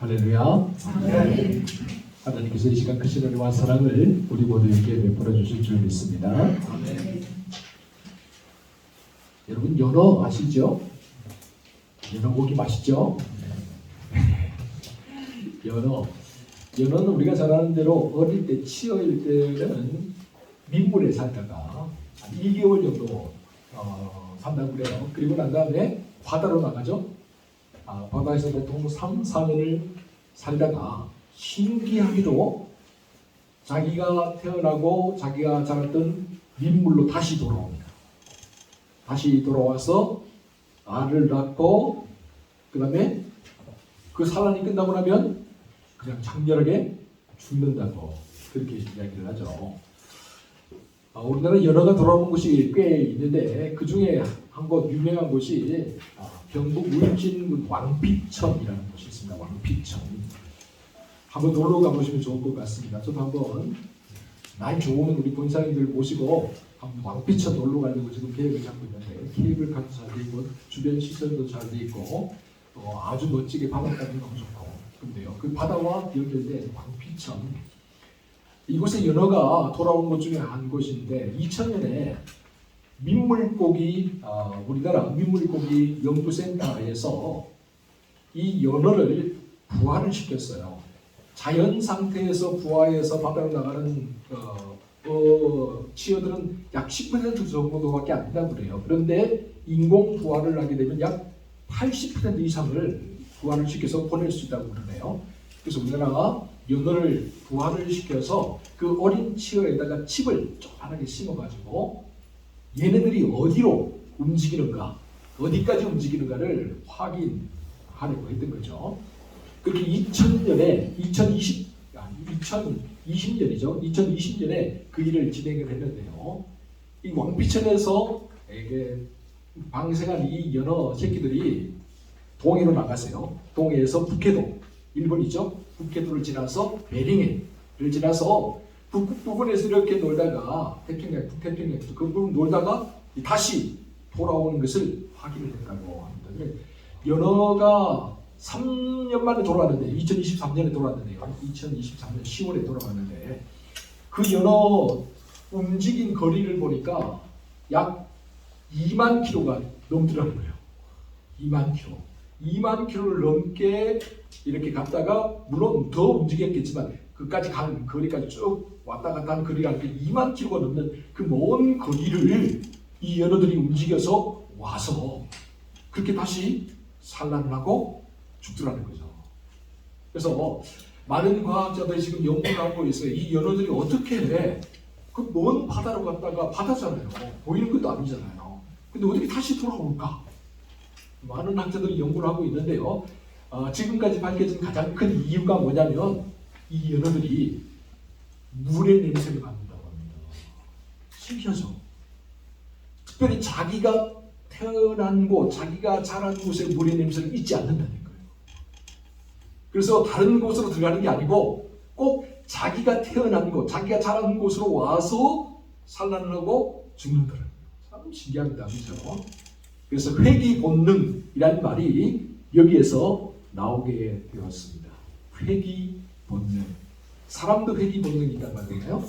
할렐루야. 네. 하나님께서 이 시간 크신 은혜와 사랑을 우리 모두에게 베풀어 주실 줄 믿습니다. 네. 여러분 연어 아시죠? 연어 고기 맛있죠? 연어는 우리가 잘 아는 대로 어릴 때 치어일 때는 민물에 살다가 한 2개월 정도 산다고 그래요. 그리고 난 다음에 바다로 나가죠. 바다에서 보통 3, 4년을 살다가 신기하게도 자기가 태어나고 자기가 자랐던 민물로 다시 돌아옵니다. 다시 돌아와서 알을 낳고 그 다음에 그 산란이 끝나고 나면 그냥 장렬하게 죽는다고 그렇게 이야기를 하죠. 우리나라 연어가 돌아오는 곳이 꽤 있는데 그 중에 한 곳 유명한 곳이 경북 울진 왕피천이라는 곳이 있습니다. 왕피천. 한번 놀러 가보시면 좋을 것 같습니다. 저도 한번 나이 좋은 우리 본사님들 모시고 한번 왕피천 놀러 가려고 지금 계획을 잡고 있는데 케이블카도 잘 돼 있고 주변 시설도 잘 돼 있고 아주 멋지게 바닷가도 너무 좋고 근데요. 그 바다와 연결된 왕피천 이곳에 연어가 돌아온 곳 중에 한 곳인데 2000년에 민물고기 우리나라 민물고기 연구센터에서 이 연어를 부화를 시켰어요. 자연 상태에서 부화해서 바다로 나가는 치어들은 약 10% 정도밖에 안 된다고 그래요. 그런데 인공 부화를 하게 되면 약 80% 이상을 부화를 시켜서 보낼 수 있다고 그러네요. 그래서 우리나라가 연어를 부화를 시켜서 그 어린 치어에다가 칩을 조그맣게 심어가지고 얘네들이 어디로 움직이는가, 어디까지 움직이는가를 확인하려고 했던 거죠. 그렇게 2020년에 그 일을 진행을 했는데요. 이 왕피천에서 이게 방생한 이 연어 새끼들이 동해로 나갔어요. 동해에서 북해도, 일본이죠. 북해도를 지나서 베링해를 지나서 북부분에서 이렇게 놀다가 북태평양 그 부분 놀다가 다시 돌아오는 것을 확인을 했다고 합니다. 연어가 3년 만에 돌아왔는데 2023년에 돌아왔는데요. 2023년 10월에 돌아왔는데 그 연어 움직인 거리를 보니까 약 2만 킬로가 넘더라는 거예요. 2만 킬로. 2만 킬로를 넘게 이렇게 갔다가 물론 더 움직였겠지만 그까지 간 거리까지 쭉 왔다 갔다 하는 거리가 2만 킬로가 넘는 그 먼 거리를 이 연어들이 움직여서 와서 그렇게 다시 산란을 하고 죽더라는 거죠. 그래서 많은 과학자들이 지금 연구를 하고 있어요. 이 연어들이 어떻게 그 먼 바다로 갔다가 바다잖아요. 보이는 것도 아니잖아요. 근데 어떻게 다시 돌아올까? 많은 학자들이 연구를 하고 있는데요. 지금까지 밝혀진 가장 큰 이유가 뭐냐면 이 연어들이 물의 냄새를 맡는다고 합니다. 신기하죠? 특별히 자기가 태어난 곳, 자기가 자란 곳의 물의 냄새를 잊지 않는다는 거예요. 그래서 다른 곳으로 들어가는 게 아니고 꼭 자기가 태어난 곳, 자기가 자란 곳으로 와서 산란을 하고 죽는다는 거예요. 참 신기합니다. 그렇죠? 그래서 회귀 본능이라는 말이 여기에서 나오게 되었습니다. 회귀 본능. 사람도 회귀 본능이 있단 말이에요.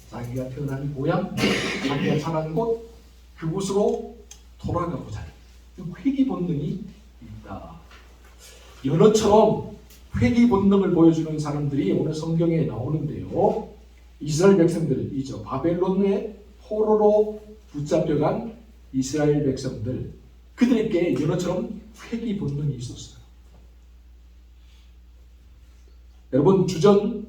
자기가 태어난 고향, 자기가 자란 곳, 그곳으로 돌아가고자 하는 회귀 본능이 있다. 연어처럼 회귀 본능을 보여주는 사람들이 오늘 성경에 나오는데요. 이스라엘 백성들이죠. 바벨론의 포로로 붙잡혀간 이스라엘 백성들, 그들에게 연어처럼 회귀 본능이 있었어요. 여러분 주전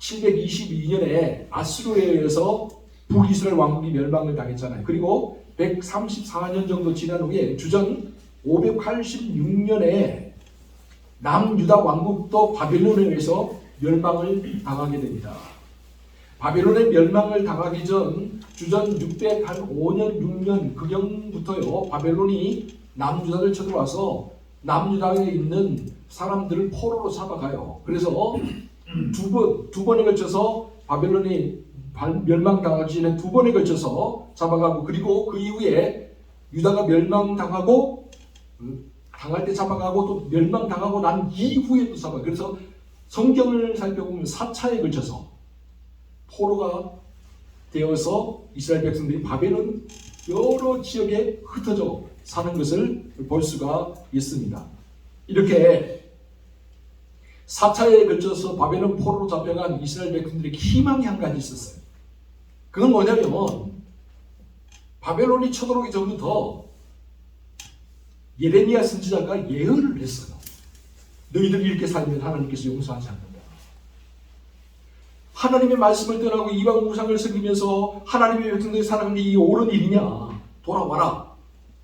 722년에 아수르에 의해서 북이스라엘 왕국이 멸망을 당했잖아요. 그리고 134년 정도 지난 후에 주전 586년에 남유다 왕국도 바벨론에 의해서 멸망을 당하게 됩니다. 바벨론의 멸망을 당하기 전 주전 605년 6년 그경부터요 바벨론이 남유다를 쳐들어와서 남유다에 있는 사람들을 포로로 잡아가요. 그래서 두 번에 걸쳐서 바벨론이 멸망당하기 전에 2번에 걸쳐서 잡아가고 그리고 그 이후에 유다가 멸망당하고 당할 때 잡아가고 또 멸망당하고 난 이후에도 잡아. 그래서 성경을 살펴보면 4차에 걸쳐서 포로가 되어서 이스라엘 백성들이 바벨론 여러 지역에 흩어져 사는 것을 볼 수가 있습니다. 이렇게 4차에 걸쳐서 바벨론 포로로 잡혀간 이스라엘 백성들에게 희망이 한 가지 있었어요. 그건 뭐냐면 바벨론이 쳐들어오기 전부터 예레미야 선지자가 예언을 했어요. 너희들이 이렇게 살면 하나님께서 용서하지 않는다. 하나님의 말씀을 떠나고 이방 우상을 섬기면서 하나님의 백성들이 살아가는 게 이 옳은 일이냐? 돌아와라.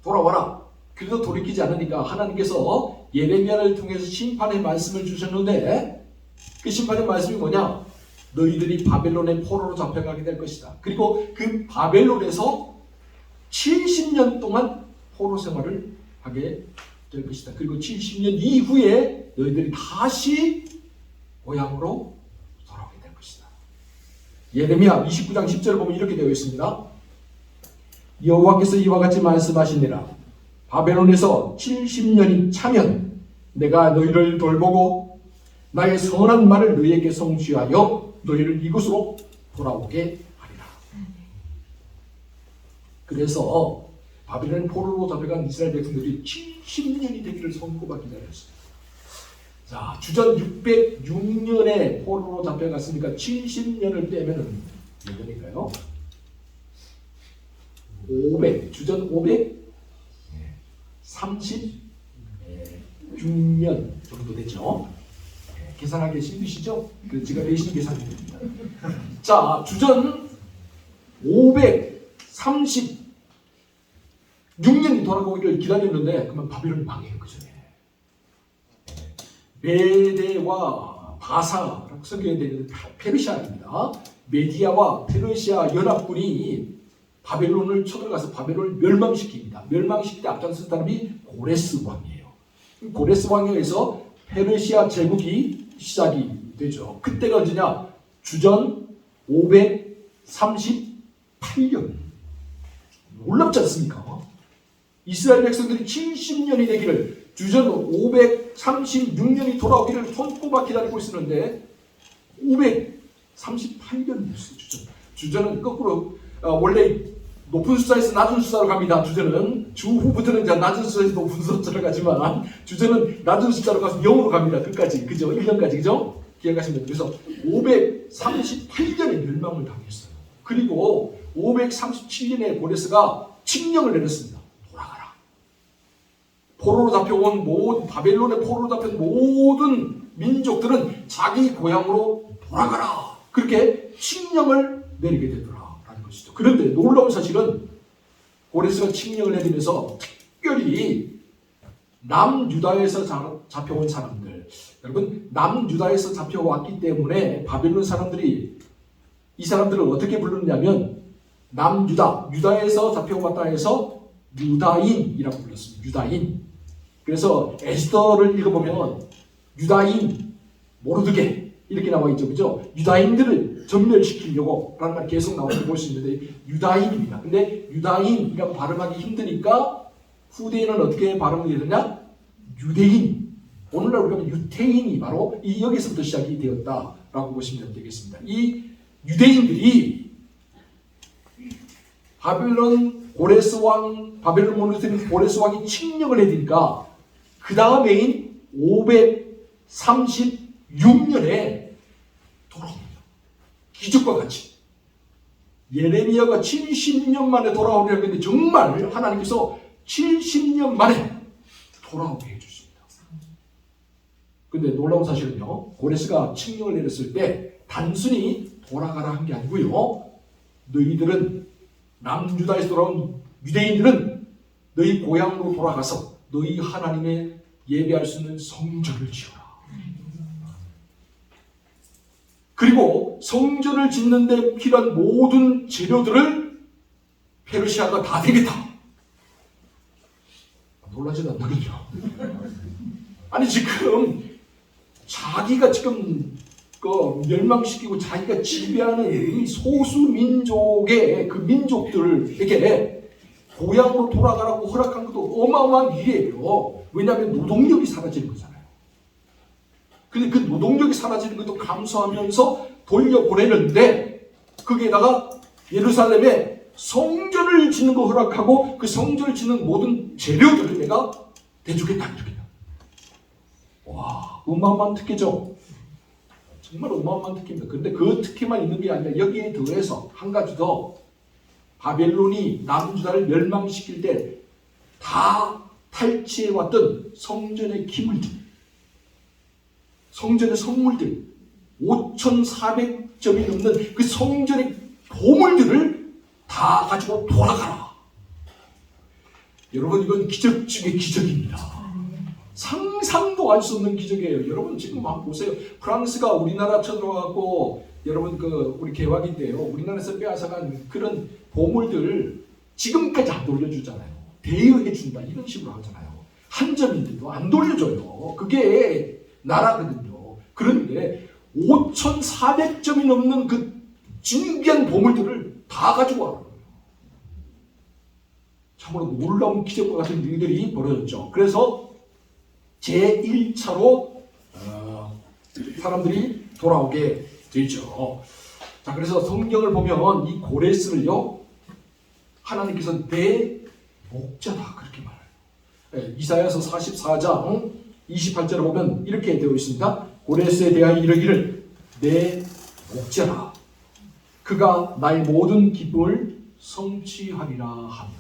돌아와라. 그래도 돌이키지 않으니까 하나님께서 예레미야를 통해서 심판의 말씀을 주셨는데 그 심판의 말씀이 뭐냐? 너희들이 바벨론의 포로로 잡혀가게 될 것이다. 그리고 그 바벨론에서 70년 동안 포로 생활을 하게 될 것이다. 그리고 70년 이후에 너희들이 다시 고향으로 돌아오게 될 것이다. 예레미야 29장 10절을 보면 이렇게 되어 있습니다. 여호와께서 이와 같이 말씀하시니라. 바벨론에서 70년이 차면 내가 너희를 돌보고 나의 선한 말을 너희에게 성취하여 너희를 이곳으로 돌아오게 하리라. 그래서 바벨론 포로로 잡혀간 이스라엘 백성들이 70년이 되기를 손꼽아 기다렸습니다. 자, 주전 606년에 포로로 잡혀갔으니까 70년을 빼면은 몇 년일까요? 500, 주전 536년 정도 되죠. 계산하기 힘드시죠? 제가 대신 계산해 드립니다. 자, 주전 536년이 돌아오기를 기다렸는데 그러면 바벨론이 망해요. 그 전에 메대와 바사라고 성경에 되는 페르시아입니다. 메디아와 페르시아 연합군이 바벨론을 쳐들어가서 바벨론을 멸망시킵니다. 멸망시킬 때 앞장선 사람이 고레스 왕이에요. 고레스 왕에 의해서 페르시아 제국이 시작이 되죠. 그때가 언제냐? 주전 538년. 놀랍지 않습니까? 이스라엘 백성들이 70년이 되기를 주전 536년이 돌아오기를 손꼽아 기다리고 있었는데 538년이었어요. 주전은 거꾸로 원래 높은 숫자에서 낮은 숫자로 갑니다. 주전은 주후부터는 이제 낮은 숫자에서 높은 숫자로 가지만 주전은 낮은 숫자로 가서 0으로 갑니다. 끝까지. 그죠? 1년까지. 그죠? 기억하시면 돼요. 그래서 538년에 멸망을 당했어요. 그리고 537년에 고레스가 칙령을 내렸습니다. 돌아가라. 포로로 잡혀온 모든 바벨론의 포로로 잡혀온 모든 민족들은 자기 고향으로 돌아가라. 그렇게 칙령을 내리게 되더라. 그런데 놀라운 사실은 고레스가 칙령을 내리면서 특별히 남유다에서 잡혀온 사람들, 여러분 남유다에서 잡혀왔기 때문에 바벨론 사람들이 이 사람들을 어떻게 부르느냐면 남유다, 유다에서 잡혀왔다 해서 유다인이라고 불렀습니다. 유다인. 그래서 에스더를 읽어보면 유다인 모르드게 이렇게 나와 있죠. 그죠? 유다인들을 전멸시키려고 라는 말이 계속 나오는 걸 볼 수 있는데 유다인입니다. 근데 유다인이라고 발음하기 힘드니까 후대인은 어떻게 발음이 되느냐? 유대인. 오늘날 우리가 유태인이 바로 이 여기서부터 시작이 되었다라고 보시면 되겠습니다. 이 유대인들이 바벨론 고레스 왕, 바벨론 모노스는 고레스 왕이 칙령을 해드니까 그 다음에인 536년에 돌아옵니다. 기적과 같이. 예레미야가 70년 만에 돌아오려고 했는데 정말 하나님께서 70년 만에 돌아오게 해주십니다. 근데 놀라운 사실은요, 고레스가 칙령을 내렸을 때 단순히 돌아가라 한 게 아니고요, 너희들은 남유다에서 돌아온 유대인들은 너희 고향으로 돌아가서 너희 하나님의 예배할 수 있는 성전을 지어라. 그리고 성전을 짓는 데 필요한 모든 재료들을 페르시아가 다 되겠다. 놀라지는 않는군요. 아니 지금 자기가 지금 멸망시키고 자기가 지배하는 이 소수 민족의 그 민족들에게 고향으로 돌아가라고 허락한 것도 어마어마한 일이에요. 왜냐하면 노동력이 사라지는 거잖아요. 근데 그 노동력이 사라지는 것도 감수하면서 돌려보내는데 거기에다가 예루살렘에 성전을 짓는 거 허락하고 그 성전을 짓는 모든 재료들을 내가 대주겠다 이렇게. 와, 어마어마한 특혜죠. 정말 어마어마한 특혜입니다. 그런데 그 특혜만 있는 게 아니라 여기에 더해서 한 가지 더, 바벨론이 남은 유다를 멸망시킬 때 다 탈취해왔던 성전의 기물들, 성전의 선물들, 5,400점이 넘는 그 성전의 보물들을 다 가지고 돌아가라. 여러분, 이건 기적 중의 기적입니다. 상상도 할 수 없는 기적이에요. 여러분 지금 한번 보세요. 프랑스가 우리나라 쳐들어가고, 여러분 우리 개화기인데요, 우리나라에서 빼앗아간 그런 보물들 지금까지 안 돌려주잖아요. 대여해준다 이런 식으로 하잖아요. 한 점인데도 안 돌려줘요. 그게 나라거든요. 그런데 5,400점이 넘는 그 진귀한 보물들을 다 가지고 와요. 참으로 놀라운 기적과 같은 일들이 벌어졌죠. 그래서 제1차로 사람들이 돌아오게 되죠. 자, 그래서 성경을 보면 이 고레스를요, 하나님께서 내 목자다 그렇게 말해요. 이사야서 44장 28절에 보면 이렇게 되어 있습니다. 고레스에 대하여 이르기를 내 목자라, 그가 나의 모든 기쁨을 성취하리라 하며.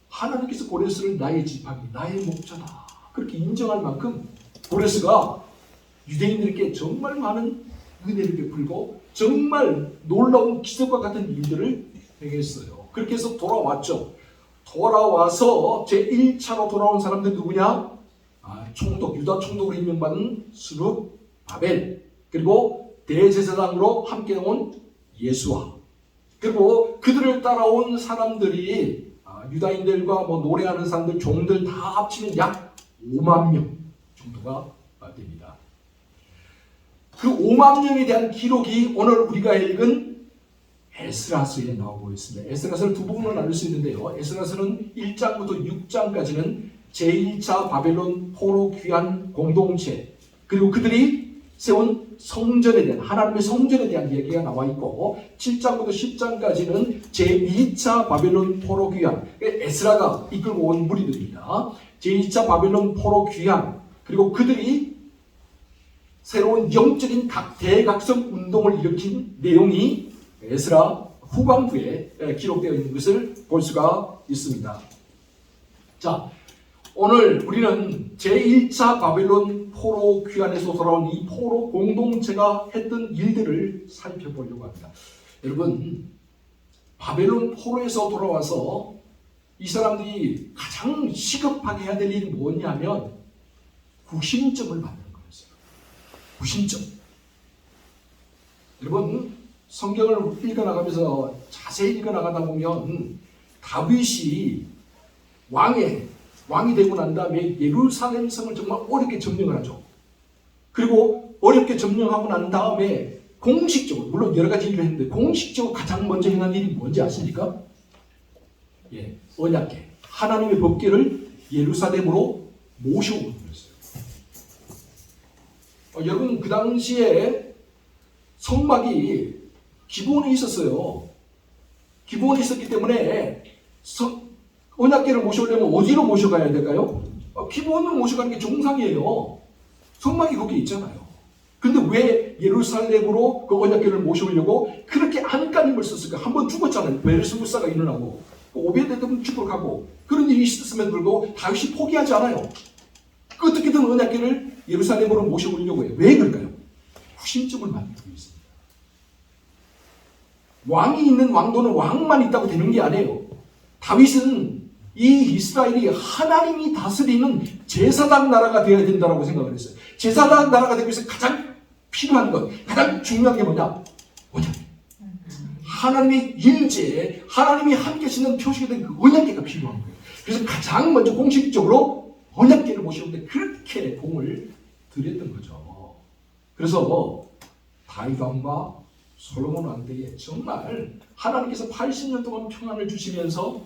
하나님께서 고레스를 나의 지팡이, 나의 목자다 그렇게 인정할 만큼 고레스가 유대인들에게 정말 많은 은혜를 베풀고 정말 놀라운 기적과 같은 일들을 행했어요. 그렇게 해서 돌아왔죠. 돌아와서 제1차로 돌아온 사람들 누구냐? 총독, 유다 총독으로 임명받은 스룹바벨, 그리고 대제사장으로 함께 온 예수와, 그리고 그들을 따라온 사람들이 유다인들과 노래하는 사람들, 종들 다 합치면 약 5만 명 정도가 됩니다. 그 5만 명에 대한 기록이 오늘 우리가 읽은 에스라서에 나오고 있습니다. 에스라서를 두 부분으로 나눌 수 있는데요. 에스라서는 1장부터 6장까지는 제1차 바벨론 포로 귀환 공동체, 그리고 그들이 세운 성전에 대한, 하나님의 성전에 대한 얘기가 나와 있고, 7장부터 10장까지는 제2차 바벨론 포로 귀환, 에스라가 이끌고 온 무리들입니다. 제2차 바벨론 포로 귀환, 그리고 그들이 새로운 영적인 대각성 운동을 일으킨 내용이 에스라 후반부에 기록되어 있는 것을 볼 수가 있습니다. 자, 오늘 우리는 제1차 바벨론 포로 귀환에서 돌아온 이 포로 공동체가 했던 일들을 살펴보려고 합니다. 여러분, 바벨론 포로에서 돌아와서 이 사람들이 가장 시급하게 해야 될 일이 뭐냐면 구심점을 만드는 거였어요. 구심점. 여러분, 성경을 읽어나가면서 자세히 읽어나가다 보면 다윗이 왕이 되고 난 다음에 예루살렘 성을 정말 어렵게 점령을 하죠. 그리고 어렵게 점령하고 난 다음에 공식적으로, 물론 여러 가지 일을 했는데 공식적으로 가장 먼저 행한 일이 뭔지 아십니까? 언약궤, 하나님의 법궤를 예루살렘으로 모셔오는 거였어요. 여러분, 그 당시에 성막이 기본이 있었어요. 기본이 있었기 때문에 언약궤를 모셔오려면 어디로 모셔가야 될까요? 기본으로 모셔가는 게 정상이에요. 성막이 거기 있잖아요. 근데 왜 예루살렘으로 그 언약궤를 모셔오려고 그렇게 안간힘을 썼을까? 한번 죽었잖아요. 베르스부사가 일어나고 오베데돔 죽어가고 그런 일이 있었음에도 불구하고 다윗이 포기하지 않아요. 어떻게든 언약궤를 예루살렘으로 모셔오려고 해요. 왜 그럴까요? 후심점을 만들고 있습니다. 왕이 있는 왕도는 왕만 있다고 되는 게 아니에요. 다윗은 이 이스라엘이 하나님이 다스리는 제사장 나라가 되어야 된다고 생각을 했어요. 제사장 나라가 되기 위해서 가장 필요한 것, 가장 중요한 게 뭐냐? 언약. 하나님의 임재에 하나님이 함께 하시는 표시가 된 그 언약궤가 필요한 거예요. 그래서 가장 먼저 공식적으로 언약궤를 모시는데 그렇게 공을 들였던 거죠. 그래서 다윗 왕과 솔로몬 왕 때에 정말 하나님께서 80년 동안 평안을 주시면서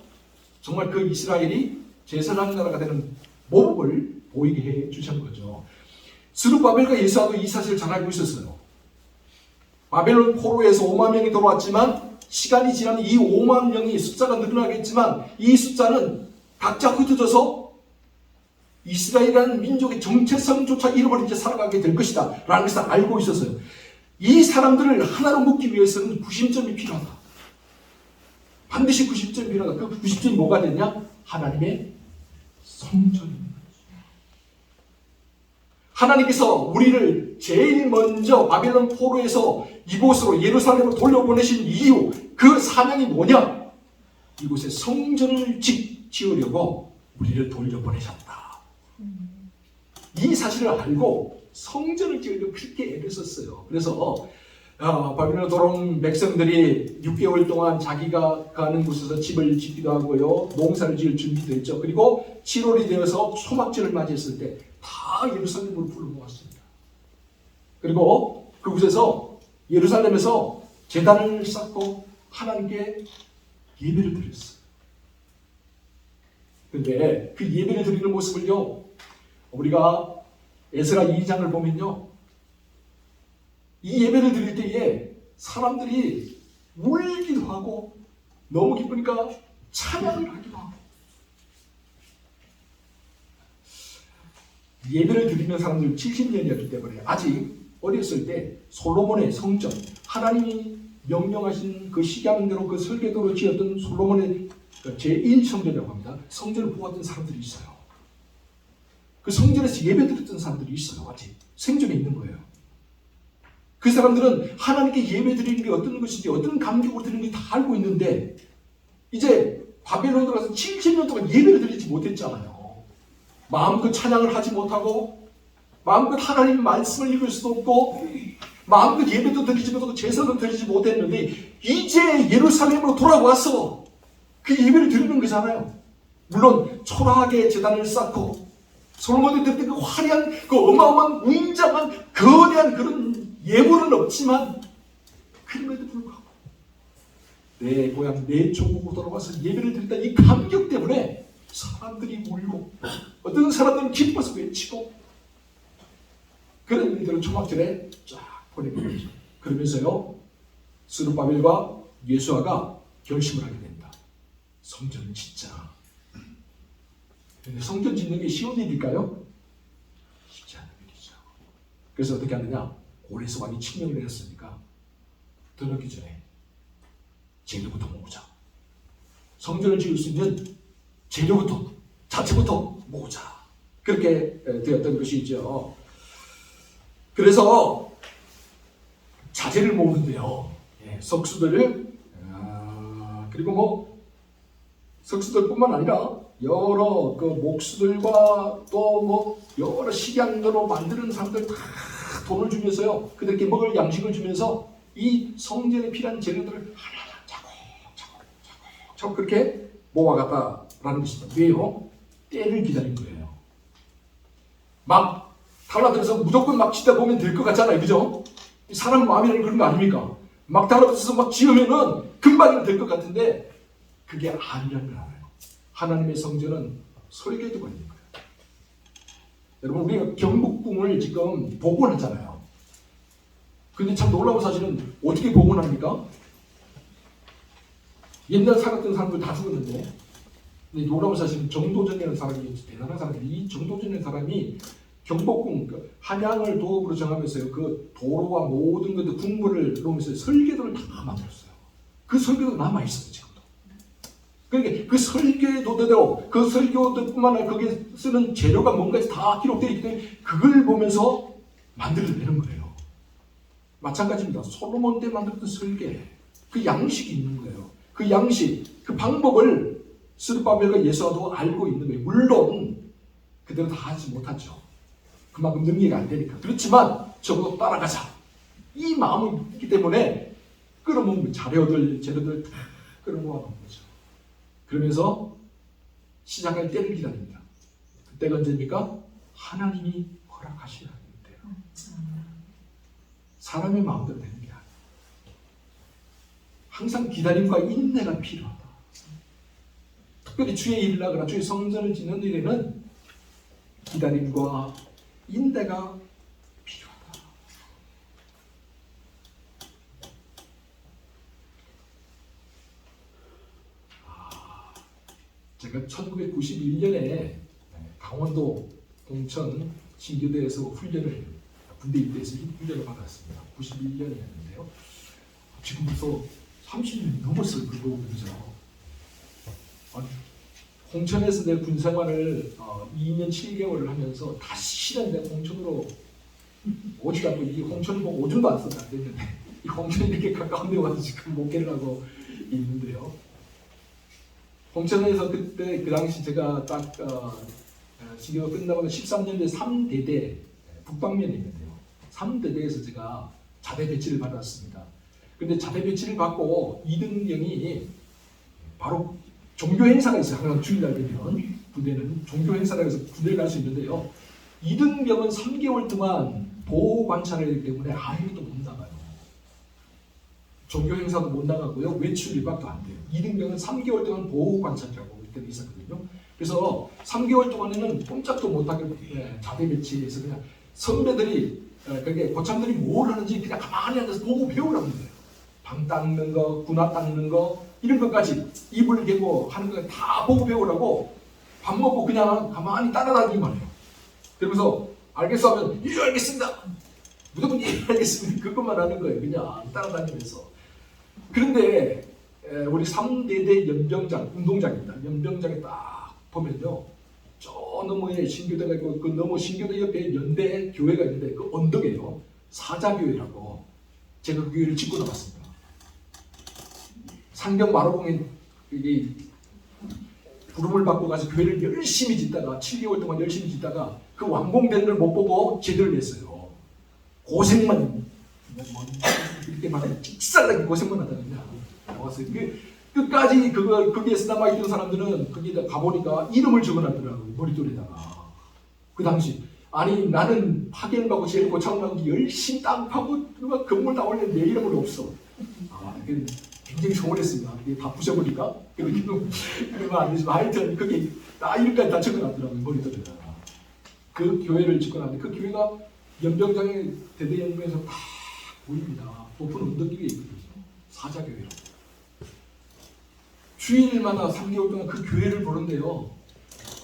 정말 그 이스라엘이 제사장 나라가 되는 모범을 보이게 해 주신 거죠. 스룹바벨과 예수아도 이 사실을 잘 알고 있었어요. 바벨론 포로에서 5만 명이 돌아왔지만 시간이 지나면 이 5만 명이 숫자가 늘어나겠지만 이 숫자는 각자 흩어져서 이스라엘이라는 민족의 정체성조차 잃어버린 채 살아가게 될 것이다 라는 것을 알고 있었어요. 이 사람들을 하나로 묶기 위해서는 구심점이 필요하다. 반드시 구심점이 필요하다. 그 구심점이 뭐가 됐냐? 하나님의 성전입니다. 하나님께서 우리를 제일 먼저 바벨론 포로에서 이곳으로 예루살렘으로 돌려보내신 이유, 그 사명이 뭐냐? 이곳에 성전을 지으려고 우리를 돌려보내셨다. 이 사실을 알고 성전을 지으려고 그렇게 애를 썼어요. 그래서 바벨론으로 돌아온 백성들이 6개월 동안 자기가 가는 곳에서 집을 짓기도 하고요. 농사를 지을 준비도 했죠. 그리고 7월이 되어서 초막절을 맞이했을 때 다 예루살렘으로 불러 모았습니다. 그리고 그곳에서 예루살렘에서 제단을 쌓고 하나님께 예배를 드렸어요. 그런데 그 예배를 드리는 모습을요, 우리가 에스라 2장을 보면요, 이 예배를 드릴 때에 사람들이 울기도 하고 너무 기쁘니까 찬양을 하기도 하고, 예배를 드리는 사람들 70년이었기 때문에 아직 어렸을 때 솔로몬의 성전, 하나님이 명령하신 그 식양대로 그 설계도로 지었던 솔로몬의 제1성전이라고 합니다. 성전을 보았던 사람들이 있어요. 그 성전에서 예배 드렸던 사람들이 있어요. 아직 생존에 있는 거예요. 그 사람들은 하나님께 예배 드리는 게 어떤 것인지, 어떤 감격으로 드리는 게 다 알고 있는데 이제 바벨론에 들어가서 70년 동안 예배를 드리지 못했잖아요. 마음껏 찬양을 하지 못하고 마음껏 하나님의 말씀을 읽을 수도 없고 마음껏 예배도 드리지 못하고 제사도 드리지 못했는데 이제 예루살렘으로 돌아와서 그 예배를 드리는 거잖아요. 물론 초라하게 제단을 쌓고 솔로몬이 드렸던 그 화려한, 그 어마어마한 웅장한 거대한 그런 예물은 없지만 그럼에도 불구하고 내 고향 내 조국으로 돌아와서 예배를 드린다 이 감격 때문에 사람들이 울고 어떤 사람들은 기뻐서 외치고 그런 일들을 초막절에 쫙 보내게 되죠. 그러면서요 스룹바벨과 예수아가 결심을 하게 됩니다. 성전을 짓자. 근데 성전 짓는 게 쉬운 일일까요? 쉽지 않은 일이죠. 그래서 어떻게 하느냐? 고레스 왕이 칙령을 내렸으니까 들어가기 전에 재료부터 모으자. 성전을 지을 수 있는 재료부터, 자체부터 모으자. 그렇게 되었던 것이죠. 그래서 자재를 모으는데요. 석수들을 그리고 뭐 석수들뿐만 아니라 여러 그 목수들과 또 뭐 여러 식양으로 만드는 사람들 다 돈을 주면서요. 그들에게 먹을 양식을 주면서 이 성전에 필요한 재료들을 하나하나 차곡차곡 그렇게 모아갔다라는 것입니다. 왜요? 때를 기다린 거예요. 막 달라들어서 무조건 막 짓다 보면 될 것 같잖아요. 그죠? 사람 마음이라는 그런 거 아닙니까? 막 달라들어서 막 지으면은 금방이면 될 것 같은데 그게 아니라는 걸 알아요. 하나님의 성전은 설계도가 있는 거예요. 여러분 우리가 경복궁을 지금 복원하잖아요. 근데 참 놀라운 사실은 어떻게 복원합니까? 옛날 살았던 사람들 다 죽었는데 근데 놀라운 사실은 정도전이라는 사람이 대단한 사람이 이 정도전이라는 사람이 경복궁 그 한양을 도읍으로 정하면서요 그 도로와 모든 것들 국물을 놓으면서 설계도를 다 만들었어요. 그 설계도 남아 있어요 지금도. 그러니까 그 설계도대로 그 설계도뿐만 아니라 거기에 쓰는 재료가 뭔가 다 기록되어 있기 때문에 그걸 보면서 만들어내는 거예요. 마찬가지입니다. 솔로몬 때 만들었던 설계 그 양식이 있는 거예요. 그 양식 그 방법을 스룹바벨과 예수아도 알고 있는 거예요. 물론 그대로 다 하지 못하죠. 그만큼 능력이 안 되니까. 그렇지만 적어도 따라가자. 이 마음이 있기 때문에 끌어모은 자료들, 재료들 다 끌어모아 놓은 거죠. 그러면서 시작할 때를 기다립니다. 그때가 언제입니까? 하나님이 허락하시는 때요. 사람의 마음대로 되는 게 아니에요. 항상 기다림과 인내가 필요하다. 특별히 주의 일을 하거나 주의 성전을 짓는 일에는 기다림과 인내가 필요하다. 제가 1991년에 강원도 봉천 신교대에서 훈련을 군대 입대해서 훈련을 받았습니다. 91년이었는데요. 지금 벌써 30년이 넘었어요. 그거 그죠? 홍천에서 내 군생활을 2년 7개월을 하면서 다시 내 홍천으로 오지도 않고 이 홍천을 뭐 오줌도 안 써도 안 됐는데 이 홍천이 이렇게 가까운 데 와서 지금 목회를 하고 있는데요. 홍천에서 그때 그 당시 제가 딱 시기가 끝나고 13년대 3대대 북방면에 있는데요. 3대대에서 제가 자대 배치를 받았습니다. 근데 자대 배치를 받고 이등병이 바로 종교 행사가 있어요. 항상 주일날 되면 부대는 종교 행사를 해서 군대를 갈 수 있는데요. 이등병은 3개월 동안 보호 관찰을 하기 때문에 아무것도 못 나가요. 종교 행사도 못 나가고요. 외출 1박도 안 돼요. 이등병은 3개월 동안 보호 관찰이라고 그때 있었거든요. 그래서 3개월 동안에는 꼼짝도 못하게 자대 배치해서 그냥 선배들이 그게 고참들이 뭘 하는지 그냥 가만히 앉아서 보고 배우라는 거예요. 방 닦는 거, 군화 닦는 거 이런 것까지 이불 개고 하는 거 다 보고 배우라고 밥 먹고 그냥 가만히 따라다니기만 해요. 그러면서 알겠어 하면 예 알겠습니다. 무조건 예 알겠습니다. 그것만 하는 거예요. 그냥 따라다니면서. 그런데 우리 3대대 연병장, 운동장입니다. 연병장에 딱 보면요. 저 너머에 신교대가 있고 그 너머 신교대 옆에 연대 교회가 있는데 그 언덕에요. 사자교회라고 제가 그 교회를 짓고 나갔습니다. 상경 마로봉에 부름을 받고 가서 교회를 열심히 짓다가 7개월 동안 열심히 짓다가 그 완공되는 걸 못 보고 제대를 냈어요. 고생만 이렇게 말하면 찍살나게 고생만 하다 그냥 나왔어요. 끝까지 거기에서 남아있던 사람들은 거기다 가보니까 이름을 적어놨더라고요. 머릿돌에다가. 그 당시 아니 나는 파견을 받고 제일 고창나고 열심히 땅 파고 건물 다 올렸는데 내 이름은 없어. 굉장히 서운했습니다. 이게 다 부셔버리니까 그러면 안 되지만 하여튼 그게 다 이름까지 다 적어놨더라고요. 머릿돌에다가. 그 교회를 짓고 났는데 그 교회가 연병장의 대대연구에서 다 보입니다. 높은 언덕 위에 있거든요. 사자교회로. 주일마다 3개월 동안 그 교회를 보는데요.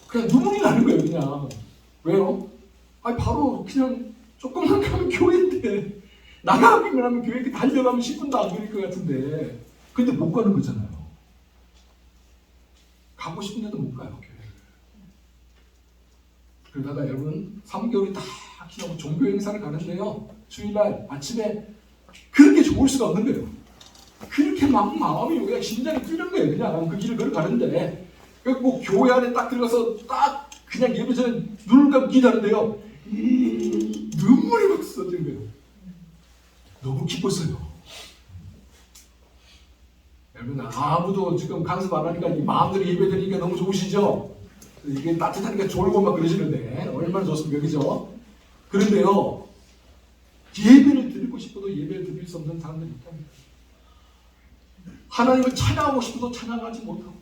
그냥 눈물이 나는 거예요. 그냥. 왜요? 아니 바로 그냥 조금만 가면 교회인데 나가기만 하면 교회 달려가면 10분도 안 걸릴 것 같은데 근데 못 가는 거잖아요. 가고 싶은데도 못 가요. 교회를. 그러다가 여러분 3개월이 다 지나고 종교 행사를 가는데요. 주일날 아침에 그렇게 좋을 수가 없는 거예요. 그렇게 막 마음이 그냥 심장이 뛰는 거예요. 그냥 그 길을 걸어가는데 뭐 교회 안에 딱 들어가서 딱 그냥 예배 전에 눈을 감고 기다는데요. 눈물이 막 쏟아지는 거예요. 너무 기뻤어요. 여러분 아무도 지금 간섭 안 하니까 마음대로 예배 드리니까 너무 좋으시죠? 이게 따뜻하니까 졸고 막 그러시는데 얼마나 좋습니까? 그죠? 그런데요. 예배를 드리고 싶어도 예배를 드릴 수 없는 사람들이 있답니다. 하나님을 찬양하고 싶어도 찬양하지 못하고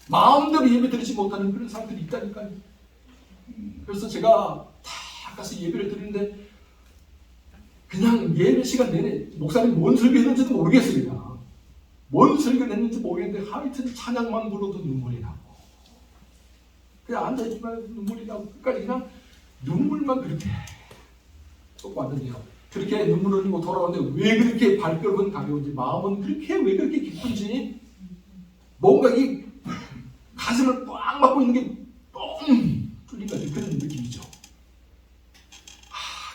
마음대로 예배 드리지 못하는 그런 사람들이 있다니까요. 그래서 제가 다 가서 예배를 드리는데 그냥 예배 시간 내내 목사님 뭔 설교했는지도 모르겠어요. 그냥. 뭔 설교를 했는지 모르겠는데 하여튼 찬양만 불러도 눈물이 나고 그냥 앉아있지만 눈물이 나고 끝까지 그냥 눈물만 그렇게 쏟고 왔는데요. 그렇게 눈물을 흘리고 돌아오는데 왜 그렇게 발걸음은 가벼운지 마음은 그렇게 왜 그렇게 기쁜지 뭔가 이 가슴을 꽉 막고 있는 게 뻥 뚫린 것 같은 그런 느낌이죠.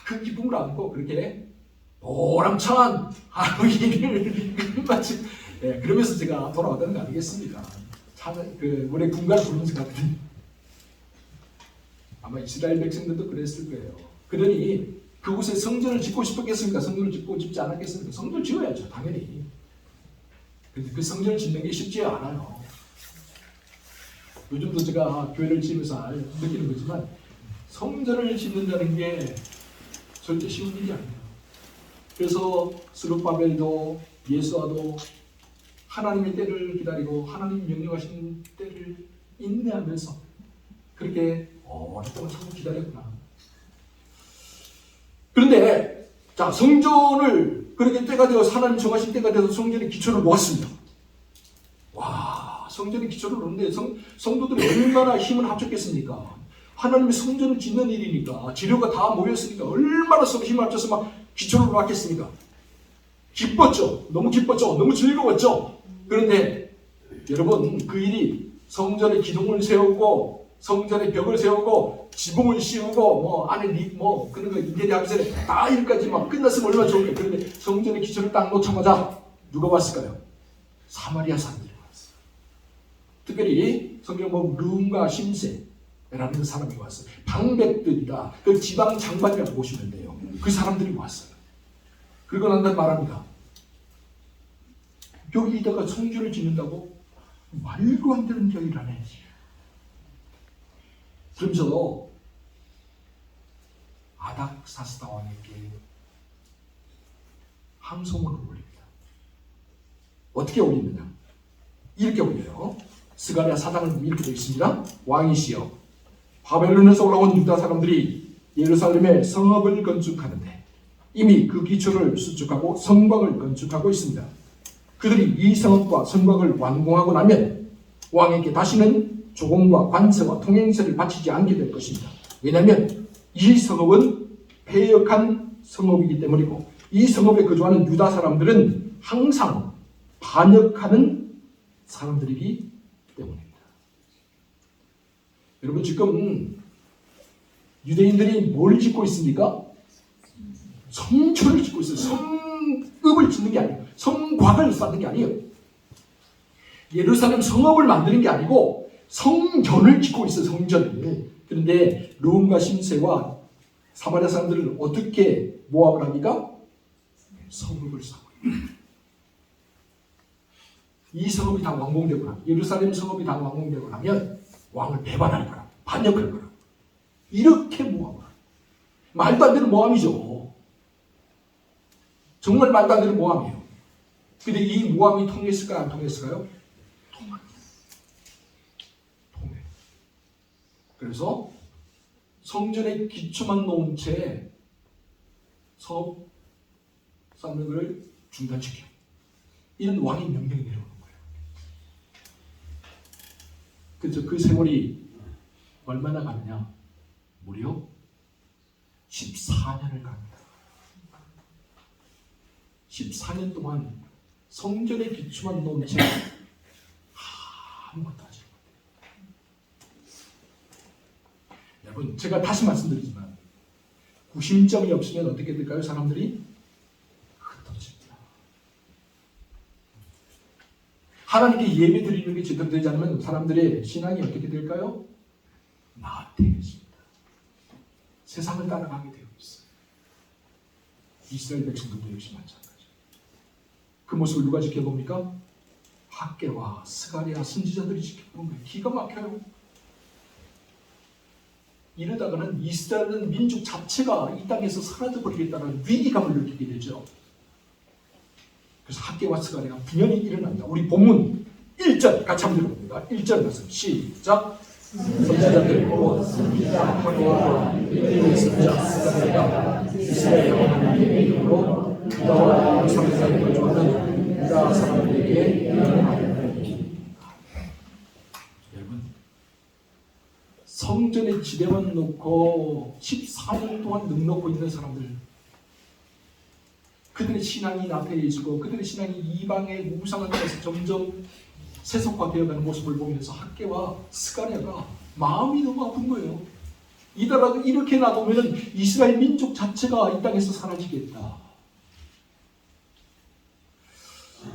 그 기쁨을 안고 그렇게 보람찬 하루이를 마치 그러면서 제가 돌아왔다는 거 아니겠습니까? 그 우리 군가를 부르면서 갔더니 아마 이스라엘 백성들도 그랬을 거예요. 그러니 그곳에 성전을 짓고 싶었겠습니까? 성전을 짓지 않았겠습니까? 성전을 지어야죠, 당연히. 근데 그 성전을 짓는 게 쉽지 않아요. 요즘도 제가 교회를 지으면서 느끼는 거지만 성전을 짓는다는 게 절대 쉬운 일이 아니에요. 그래서 스룹바벨도 예수와도 하나님의 때를 기다리고 하나님 명령하신 때를 인내하면서 그렇게 오랫동안 참 기다렸구나. 그런데 자, 성전을 그렇게 때가 되어 하나님 정하신 때가 돼서 성전의 기초를 놓았습니다. 와, 성전의 기초를 놓는데 성도들이 얼마나 힘을 합쳤겠습니까? 하나님의 성전을 짓는 일이니까 재료가 다 모였으니까 얼마나 서로 힘을 합쳐서 막 기초를 놓았겠습니까? 기뻤죠. 너무 기뻤죠. 너무 즐거웠죠. 그런데 여러분, 그 일이 성전의 기둥을 세우고 성전의 벽을 세우고 지붕을 씌우고 안에 그런 거 인테리어 하기 전에 다 일까지 막 끝났으면 얼마나 좋을까요? 그런데 성전의 기초를 딱 놓자마자 누가 왔을까요? 사마리아 사람들이 왔어요. 특별히 성경 보면 룸과 심세라는 그 사람이 왔어요. 방백들이다. 그 지방 장관이라고 보시면 돼요. 그 사람들이 왔어요. 그리고 난 다음에 말합니다. 여기다가 성전을 짓는다고? 말도 안 되는 이야기를 하네. 그러면서 아닥사스다 왕에게 함소문을 올립니다. 어떻게 올리느냐? 이렇게 올려요. 스가랴 4장은 이렇게 되어 있습니다. 왕이시여, 바벨론에서 올라온 유다 사람들이 예루살렘에 성읍을 건축하는데 이미 그 기초를 수축하고 성곽을 건축하고 있습니다. 그들이 이 성읍과 성곽을 완공하고 나면 왕에게 다시는 조공과 관세와 통행세를 바치지 않게 될 것입니다. 왜냐하면 이 성읍은 패역한 성읍이기 때문이고 이 성읍에 거주하는 유다 사람들은 항상 반역하는 사람들이기 때문입니다. 여러분, 지금 유대인들이 뭘 짓고 있습니까? 성전을 짓고 있어요. 성읍을 짓는 게 아니에요. 성곽을 쌓는 게 아니에요. 예루살렘 성읍을 만드는 게 아니고 성전을 짓고 있어요. 성전을. 그런데 룸과 심세와 사마리아 사람들을 어떻게 모함을 합니까? 성읍을 쌓고 있어요. 이 성읍이 다 완공되고 나면, 예루살렘 성읍이 다 완공되고 나면 왕을 배반할 거라, 반역할 거라. 이렇게 모함을 합니다. 말도 안 되는 모함이죠. 정말 말도 안 되는 모함이에요. 근데 이 모함이 통했을까요? 안 통했을까요? 통합니다. 통해. 그래서 성전의 기초만 놓은 채 성읍 쌓는 걸 중단시켜. 이런 왕의 명령이 내려오는 거예요. 그래서 그 세월이 얼마나 가느냐? 무려 14년을 갑니다. 14년 동안 성전의 기초만 놓은 채 아무것도 하지 못해요. 여러분, 제가 다시 말씀드리지만 구심점이 없으면 어떻게 될까요? 사람들이 흩어집니다. 하나님께 예배 드리는 게 제대로 되지 않으면 사람들의 신앙이 어떻게 될까요? 나태해집니다. 세상을 따라가게 되어 있어요. 이스라엘 백성들도 역시 마찬가지. 그 모습을 누가 지켜봅니까? 학개와 스가랴 선지자들이 지켜보는 거예요. 기가 막혀요. 이러다가는 이스라엘 민족 자체가 이 땅에서 사라져버리겠다는 위기감을 느끼게 되죠. 그래서 학개와 스가랴가 분연히 일어납니다. 우리 본문 1절 같이 한번 들어봅니다. 1절 말씀 시작. 선지자들 곧 학개와 믿음의 선지자 스가랴가 이스라엘 하나님의 이름으로 유다와 예루살렘에 거주하는 유다 사람들에게 예언하였더니. 여러분, 성전의 지대만 놓고 14년 동안 넉넉고 있는 사람들, 그들의 신앙이 나태해지고 그들의 신앙이 이방의 우상을 따라서 점점 세속화되어가는 모습을 보면서 학개와 스가랴가 마음이 너무 아픈 거예요. 이다가 이렇게 놔두면 이스라엘 민족 자체가 이 땅에서 사라지겠다.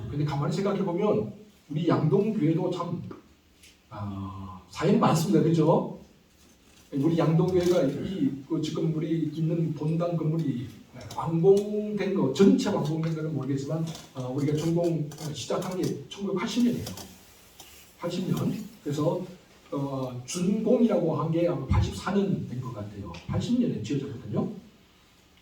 근데 가만히 생각해보면 우리 양동교회도 참 사연이 많습니다. 그죠? 우리 양동교회가 지금 우리 있는 본당 건물이 완공된 거, 전체 완공된 거는 모르겠지만 우리가 전공 시작한 게 1980년이에요. 80년. 그래서 준공이라고 한 게 아마 84년 된 것 같아요. 80년에 지어졌거든요.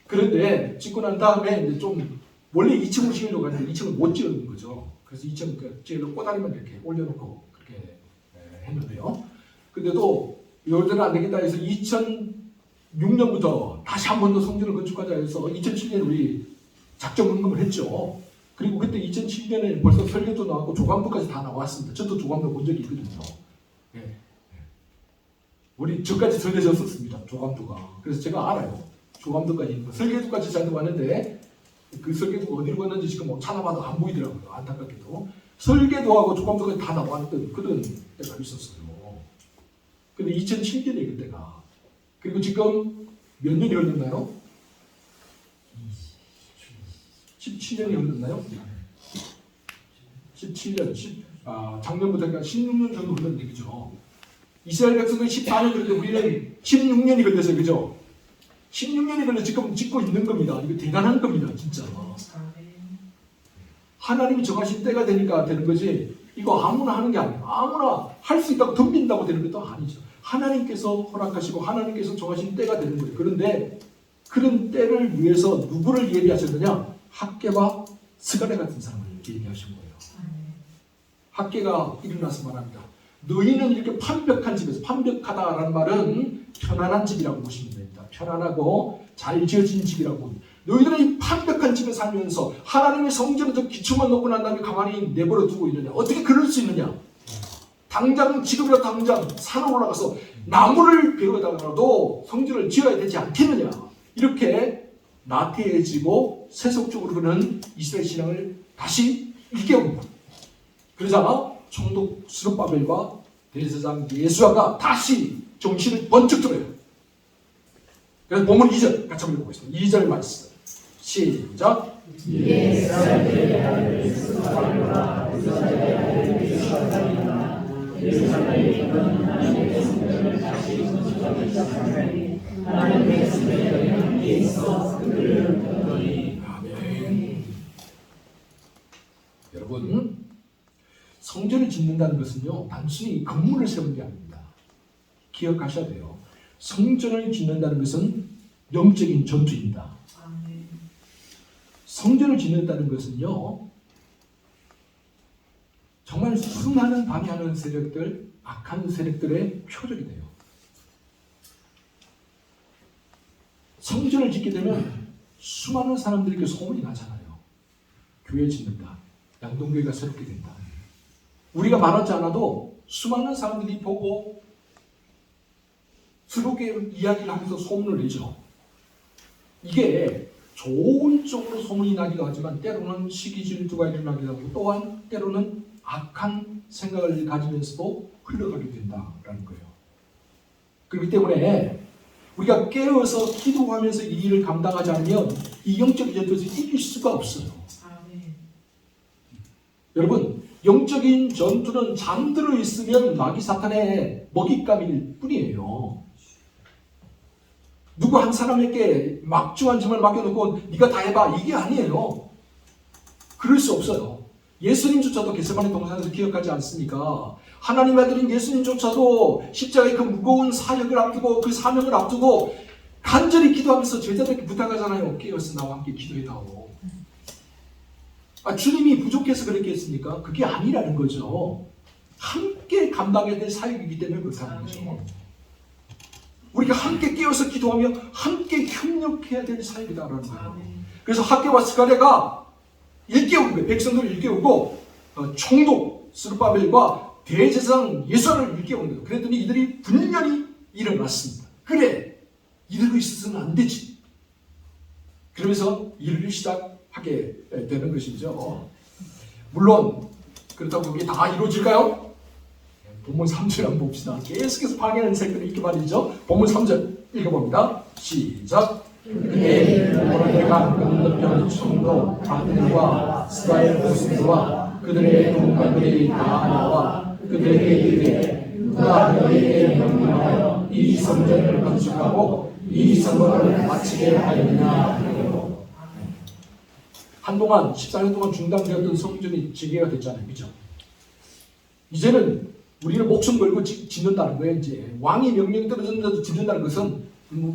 그런데 짓고 난 다음에 이제 좀 원래 2층으로 지으려고 했는데 2층을 못 지은 거죠. 그래서 2층 지으려고 꼬다리만 이렇게 올려놓고 그렇게 했는데요. 근데도 요새는 안 되겠다 해서 2006년부터 다시 한 번 더 성전을 건축하자 해서 2007년에 우리 작정 헌금을 했죠. 그리고 그때 2007년에 벌써 설계도 나왔고 조감도까지 다 나왔습니다. 저도 조감도 본 적이 있거든요. 예. 우리 저까지 전해졌었습니다. 조감도가. 그래서 제가 알아요. 조감도까지 있는 거. 설계도까지 잘 나왔는데 그 설계도가 어디로 갔는지 지금 뭐 찾아봐도 안 보이더라고요. 안타깝게도. 설계도하고 조감도까지 다 나왔던 그런 때가 있었어요. 근데 2007년에 그때가. 그리고 지금 몇 년이 흘렀나요? 17년이 흘렀나요? 17년, 작년부터 그러니까 16년 정도 흘렀는데, 그죠? 이스라엘 백성들이 14년 걸렸는데 우리는 16년이 걸렸어요, 그죠? 16년이 걸려 지금 짓고 있는 겁니다. 이거 대단한 겁니다, 진짜. 하나님이 정하신 때가 되니까 되는 거지, 이거 아무나 하는 게 아니에요. 아무나 할 수 있다고 덤빈다고 되는 것도 아니죠. 하나님께서 허락하시고 하나님께서 정하신 때가 되는 거예요. 그런데 그런 때를 위해서 누구를 예비하셨느냐? 학개와 스가랴 같은 사람을 예비하신 거예요. 학개가 일어나서 말합니다. 너희는 이렇게 판벽한 집에서, 판벽하다라는 말은 편안한 집이라고 보시면 됩니다. 편안하고 잘 지어진 집이라고. 너희들은 이 판벽한 집에 살면서 하나님의 성전에서 기초만 놓고 난 다음에 가만히 내버려 두고 있느냐? 어떻게 그럴 수 있느냐? 당장 지금이라도 당장 산으로 올라가서 나무를 베어다가라도 성전을 지어야 되지 않겠느냐? 이렇게 나태해지고 세속적으로 그는 이스라엘 신앙을 다시 일깨웁니다. 그러자 총독 스룹바벨과 대제사장 예수아가 다시 정신을 번쩍 들어요. 그래서 본문 2절 같이 한번 읽어보겠습니다. 2절 말씀 시작. 아멘. 여러분, 성전을 짓는다는 것은요, 단순히 건물을 세우는 게 아닙니다. 기억하셔야 돼요. 성전을 짓는다는 것은 영적인 전투입니다. 성전을 짓는다는 것은요, 정말 수많은 방해하는 세력들, 악한 세력들의 표적이 돼요. 성전을 짓게 되면 수많은 사람들에게 소문이 나잖아요. 교회 짓는다. 양동교회가 새롭게 된다. 우리가 말하지 않아도 수많은 사람들이 보고 새롭게 이야기를 하면서 소문을 내죠. 이게 좋은 쪽으로 소문이 나기도 하지만 때로는 시기 질투가 일어나기도 하고 또한 때로는 악한 생각을 가지면서도 흘러가게 된다라는 거예요. 그렇기 때문에 우리가 깨어서 기도하면서 이 일을 감당하지 않으면 이 영적 전투에서 이길 수가 없어요. 여러분, 영적인 전투는 잠들어 있으면 마귀 사탄의 먹잇감일 뿐이에요. 누구 한 사람에게 막중한 짐을 맡겨놓고 네가 다 해봐, 이게 아니에요. 그럴 수 없어요. 예수님조차도 겟세마네 동산에서 기억하지 않습니까? 하나님의 아들인 예수님조차도 십자가의 그 무거운 사역을 앞두고 그 사명을 앞두고 간절히 기도하면서 제자들에게 부탁하잖아요. 깨어서 나와 함께 기도해다오. 주님이 부족해서 그렇게 했습니까? 그게 아니라는 거죠. 함께 감당해야 될 사역이기 때문에 그렇다는 거죠. 우리가 함께 깨어서 기도하며 함께 협력해야 될 사역이다라는 거예요. 그래서 학개와 스가랴가 일깨운 거예요. 백성들을 일깨우고 총독 스룹바벨과 대제사장 예수아를 일깨운 거예요. 그랬더니 이들이 분명히 일어났습니다. 그래, 이러고 있어서는 안 되지. 그러면서 일을 시작하게 되는 것이죠. 물론 그렇다고 그게 다 이루어질까요? 본문 3절 한번 봅시다. 계속해서 방해하는 색들이 이렇게 말이죠. 본문 3절 읽어봅니다. 시작. 그때 모라데가 건너편 총독 박들과 스가랴 교수와 그들의 동관들이 다 나와 그들에게 이르되 누가 너희에게 명령하여 이 성전을 건축하고 이 성전을 마치게 하였느냐. 한동안 14년 동안 중단되었던 성전이 재개가 됐잖아요. 그죠? 이제는 우리는 목숨 걸고 짓는다는 거예요. 이제 왕이 명령이 떨어졌는데도 짓는다는 것은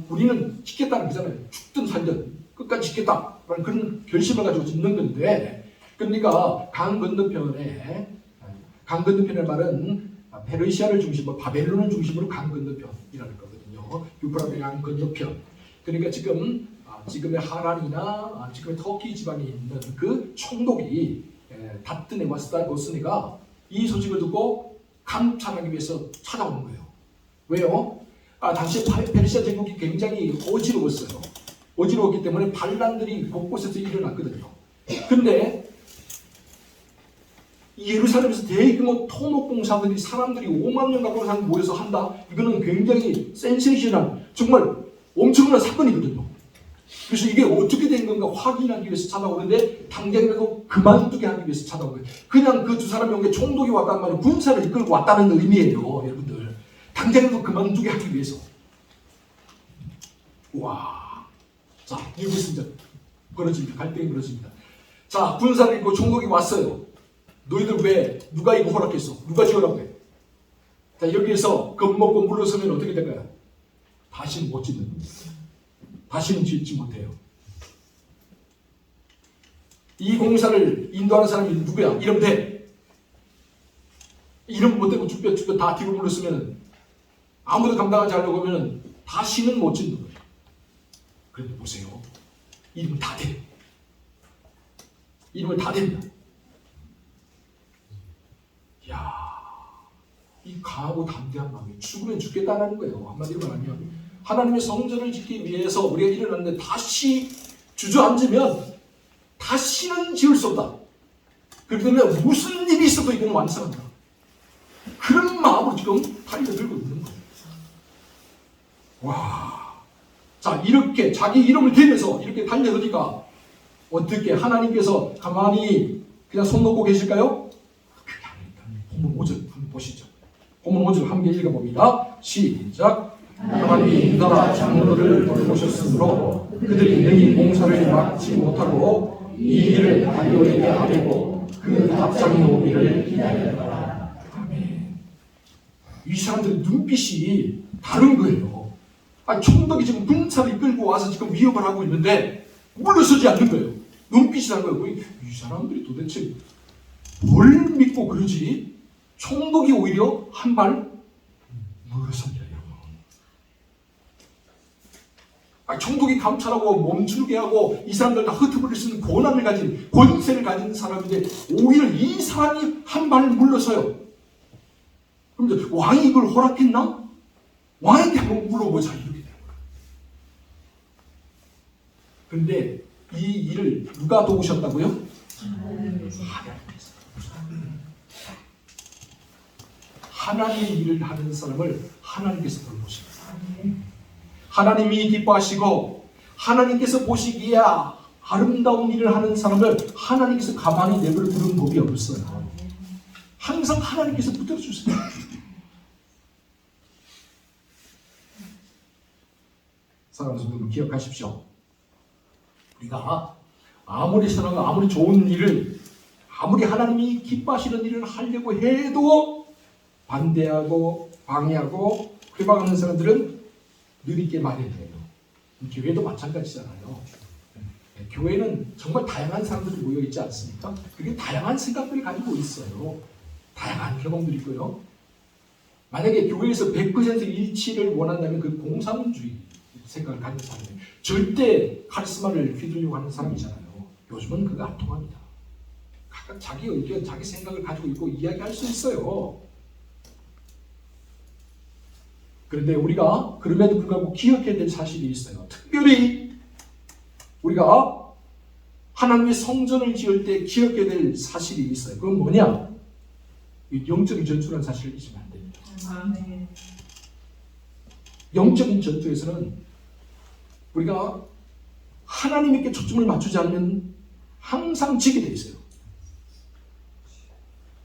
우리는 짓겠다는 거잖아요. 죽든 살든 끝까지 짓겠다라는 그런 결심을 가지고 짓는 건데, 그러니까 강 건너편의 말은 페르시아를 중심으로 바벨론을 중심으로 강 건너편이라는 거거든요. 유프라테 강 건너편. 그러니까 지금의 하란이나 지금의 터키 지방에 있는 그 총독이 다뜨네 와스다 보스니가 이 소식을 듣고 감찰하기 위해서 찾아오는 거예요. 왜요? 당시 페르시아 제국이 굉장히 어지러웠어요. 어지러웠기 때문에 반란들이 곳곳에서 일어났거든요. 근데 예루살렘에서 대규모 토목공사들이 사람들이 5만 명 가까운 사람이 모여서 한다? 이거는 굉장히 센세이션한 정말 엄청난 사건이거든요. 그래서 이게 어떻게 된 건가 확인하기 위해서 찾아오는데 당장이라도 그만두게 하기 위해서 찾아온 거예요. 그냥 그 두 사람이 온 게 총독이 왔단 말이에요. 군사를 이끌고 왔다는 의미예요. 여러분들. 당장이라도 그만두게 하기 위해서. 와, 자, 여기서 이제 벌어집니다. 갈등이 벌어집니다. 자, 군사를 이끌고 총독이 왔어요. 너희들 왜 누가 이거 허락했어? 누가 지으라고 해? 자, 여기에서 겁먹고 물러서면 어떻게 될까요? 다시는 못 짓는 겁니다. 다시는 짓지 못해요. 이 공사를 인도하는 사람이 누구야? 이러면 돼. 이름 못 대고 주변 다 뒤로 물러서면 아무도 감당하지 않으려고 하면 다시는 못 짓는 거예요. 그런데 보세요. 이름은 다 돼. 이름을 다 됩니다. 이야, 이 강하고 담대한 마음이 죽으면 죽겠다는 거예요. 한마디로 말하면 하나님의 성전을 짓기 위해서 우리가 일어났는데 다시 주저앉으면 다시는 지을 수 없다. 그렇기 때문에 무슨 일이 있어도 이건 완성한다. 그런 마음으로 지금 달려들고 있는 거예요. 와, 자, 이렇게 자기 이름을 대면서 이렇게 달려드니까 어떻게 하나님께서 가만히 그냥 손 놓고 계실까요? 그게 아닙니다. 본문 5절 한번 보시죠. 본문 5절 함께 읽어봅니다. 시작. 하나님이 유다 장로들을 보내셨으므로 그들이 능히 공사를 막지 못하고 이 일을 발효하게 하려고 그 답장이 오기를 기다렸더라. 아멘. 이 사람들의 눈빛이 다른 거예요. 총독이 지금 군사를 이끌고 와서 지금 위협을 하고 있는데 물러서지 않는 거예요. 눈빛이 다른 거예요. 이 사람들이 도대체 뭘 믿고 그러지? 총독이 오히려 한 발 물러섭니다. 총독이 감찰하고 멈추게 하고 이 사람들 다 흩어버릴 수 있는 권한을 가진 권세를 가진 사람인데 오히려 이 사람이 한 발 물러서요. 그럼 왕이 이걸 허락했나? 왕에게 한번 물어보자 이렇게 되는 거예요. 그런데 이 일을 누가 도우셨다고요? 하나님의 일을 하는 사람을 하나님께서 돌보십니다. 하나님이 기뻐하시고 하나님께서 보시기에 아름다운 일을 하는 사람을 하나님께서 가만히 내버려 두는 법이 없어요. 항상 하나님께서 붙들어주세요. 사랑하는 성도들 기억하십시오. 우리가 아무리 선하고 아무리 좋은 일을 아무리 하나님이 기뻐하시는 일을 하려고 해도 반대하고 방해하고 회방하는 사람들은 늘 있게 마련해요. 교회도 마찬가지잖아요. 교회는 정말 다양한 사람들이 모여있지 않습니까? 그게 다양한 생각들을 가지고 있어요. 다양한 경험들이 있고요. 만약에 교회에서 100% 일치를 원한다면 그 공산주의 생각을 가진 사람이 절대 카리스마를 휘두르려고 하는 사람이잖아요. 요즘은 그거 안 통합니다. 각각 자기 의견, 자기 생각을 가지고 있고 이야기할 수 있어요. 그런데 우리가 그럼에도 불구하고 기억해야 될 사실이 있어요. 특별히 우리가 하나님의 성전을 지을 때 기억해야 될 사실이 있어요. 그건 뭐냐? 영적인 전투라는 사실을 잊으면 안 됩니다. 아멘. 영적인 전투에서는 우리가 하나님께 초점을 맞추지 않으면 항상 지게 돼 있어요.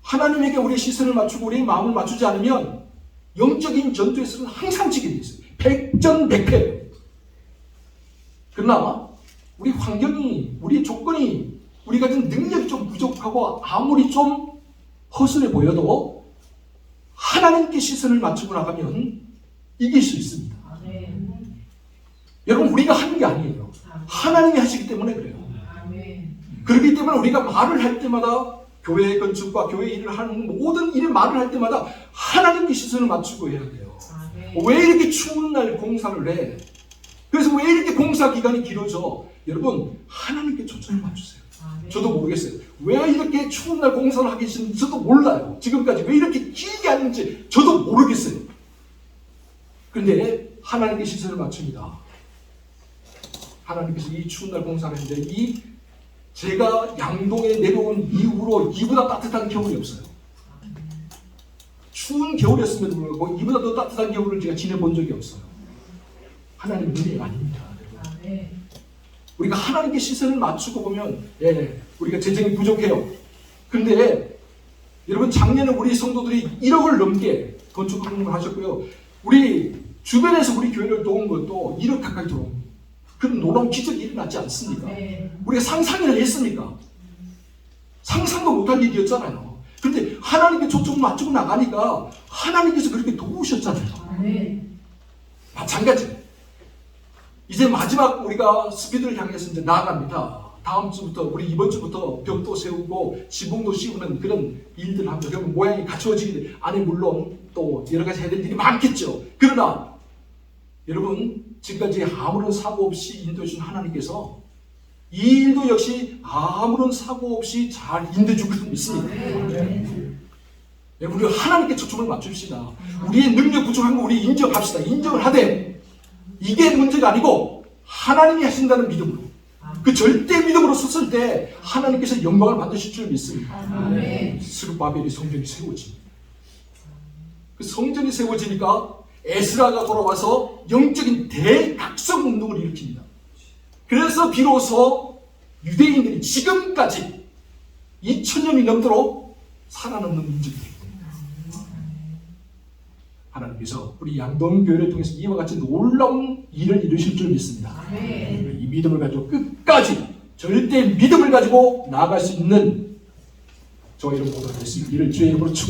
하나님에게 우리의 시선을 맞추고 우리의 마음을 맞추지 않으면 영적인 전투에서는 항상 지게 돼 있어요. 백전백패예요. 그러나 우리 환경이, 우리 조건이, 우리 가진 능력이 좀 부족하고 아무리 좀 허술해 보여도 하나님께 시선을 맞추고 나가면 이길 수 있습니다. 아멘. 여러분 우리가 하는 게 아니에요. 하나님이 하시기 때문에 그래요. 아멘. 그렇기 때문에 우리가 말을 할 때마다 교회 건축과 교회 일을 하는 모든 일에 말을 할 때마다 하나님께 시선을 맞추고 해야 돼요. 왜 이렇게 추운 날 공사를 해? 그래서 왜 이렇게 공사 기간이 길어져? 여러분, 하나님께 초점을 맞추세요. 저도 모르겠어요. 왜 이렇게 추운 날 공사를 하기 싫은지 저도 몰라요. 지금까지 왜 이렇게 길게 하는지 저도 모르겠어요. 그런데 하나님께 시선을 맞춥니다. 하나님께서 이 추운 날 공사를 했는데 제가 양동에 내려온 이후로 이보다 따뜻한 겨울이 없어요. 추운 겨울이었음에도 불구하고 이보다 더 따뜻한 겨울을 제가 지내본 적이 없어요. 하나님 은혜 아닙니다. 우리가 하나님께 시선을 맞추고 보면 우리가 재정이 부족해요. 근데 여러분, 작년에 우리 성도들이 1억을 넘게 건축 헌금을 하셨고요. 우리 주변에서 우리 교회를 도운 것도 1억 가까이 들어옵니다. 그런 놀라운 기적이 일어나지 않습니까? 우리가 상상이나 했습니까? 상상도 못할 일이었잖아요. 근데 하나님께 초점을 맞추고 나가니까 하나님께서 그렇게 도우셨잖아요. 마찬가지. 이제 마지막 우리가 스피드를 향해서 이제 나아갑니다. 다음 주부터, 우리 이번 주부터 벽도 세우고 지붕도 씌우는 그런 일들을 합니다. 그러면 모양이 갖추어지기 안에 물론 또 여러 가지 해야 될 일이 많겠죠. 그러나 여러분, 지금까지 아무런 사고 없이 인도해 주신 하나님께서 이 일도 역시 아무런 사고 없이 잘 인도해 줄 것을 믿습니다. 여러분, 우리 하나님께 초점을 맞춥시다. 우리의 능력 부족한 거 우리 인정합시다. 인정을 하되 이게 문제가 아니고 하나님이 하신다는 믿음으로, 그 절대 믿음으로 섰을 때 하나님께서 영광을 받으실 줄 믿습니다. 스룹바벨이 성전이 세워집니다. 그 성전이 세워지니까 에스라가 돌아와서 영적인 대각성 운동을 일으킵니다. 그래서 비로소 유대인들이 지금까지 2000년이 넘도록 살아남는 민족이 됩니다. 하나님께서 우리 양동교회를 통해서 이와 같이 놀라운 일을 이루실 줄 믿습니다. 이 믿음을 가지고 끝까지 절대 믿음을 가지고 나아갈 수 있는 저희 이런 모두가 될 수 있기를 주의 이름으로 축원합니다.